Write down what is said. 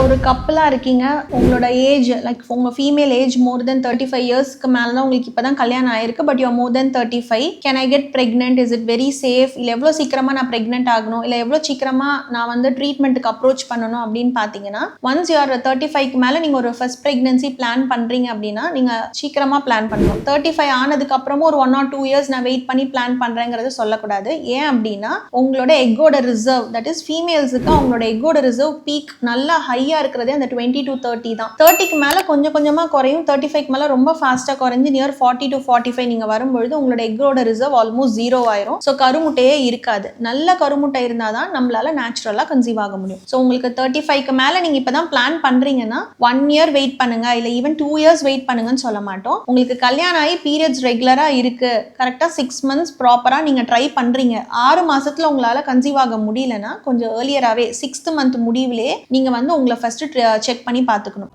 ஒரு கப்பலாக இருக்கீங்க, உங்களோட ஏஜ் லைக் உங்கள் ஃபீமேல் ஏஜ் மோர் தென் 35 இயர்ஸ்க்கு மேலே தான் உங்களுக்கு இப்போ தான் கல்யாணம் ஆயிருக்கு, but you more then 35. Can I get pregnant? Is it very safe? இல்லை எவ்வளோ சீக்கிரமாக நான் ப்ரெக்னென்ட் ஆகணும், இல்லை எவ்வளோ சீக்கிரமாக நான் வந்து ட்ரீட்மெண்ட்டுக்கு அப்ரோச் பண்ணணும் அப்படின்னு பார்த்தீங்கன்னா, ஒன்ஸ் யூஆர் 35க்கு மேலே நீங்கள் ஒரு ஃபர்ஸ்ட் ப்ரெக்னன்சி பிளான் பண்ணுறீங்க அப்படின்னா நீங்கள் சீக்கிரமாக பிளான் பண்ணணும். 35 ஆனதுக்கப்புறமும் ஒரு 1 or 2 இயர்ஸ் நான் வெயிட் பண்ணி பிளான் பண்ணுறேங்கிறது சொல்லக்கூடாது. ஏன் அப்படின்னா உங்களோட எக்கோட ரிசர்வ், தட் இஸ் ஃபீமேல்ஸுக்கு அவங்களோட எக்கோட ரிசர்வ் பீக் நல்லா ஹையாக இருக்கிறதே அந்த 20 to 30 தான். 30க்கு மேலே கொஞ்சம் கொஞ்சமாக குறையும், 35க்கு மேலே ரொம்ப ஃபாஸ்ட்டாக குறைஞ்சி நியர் 40 to 45 நீங்கள் வரும்பொழுது உங்களோட எக்கோட ரிசர்வ் ஆல்மோஸ்ட் 0 ஆயிரும். ஸோ கருமுட்டையே இருக்காது. நல்ல கருமுட்டை இருந்தால் தான் நம்மளால நேச்சுரலாக கன்சீவ் ஆக முடியும். ஸோ உங்களுக்கு 35க்கு மேலே நீங்கள் இப்போ தான் பிளான் பண்ணுறீங்கன்னா 1 year வெயிட் பண்ணுங்க, இல்லை ஈவன் 2 years வெயிட் பண்ணுங்கன்னு சொல்ல மாட்டோம். உங்களுக்கு கல்யாணம் ஆகி பீரியட்ஸ் ரெகுலராக இருக்கு, கரெக்டாக 6 months ப்ராப்பராக நீங்கள் ட்ரை பண்ணுறீங்க, 6 மாசத்துல உங்களால் கன்சீவ் ஆக முடியலன்னா கொஞ்சம் ஏர்லியராகவே 6th month முடிவிலே நீங்கள் வந்து உங்களை ஃபர்ஸ்ட் செக் பண்ணி பார்த்துக்கணும்.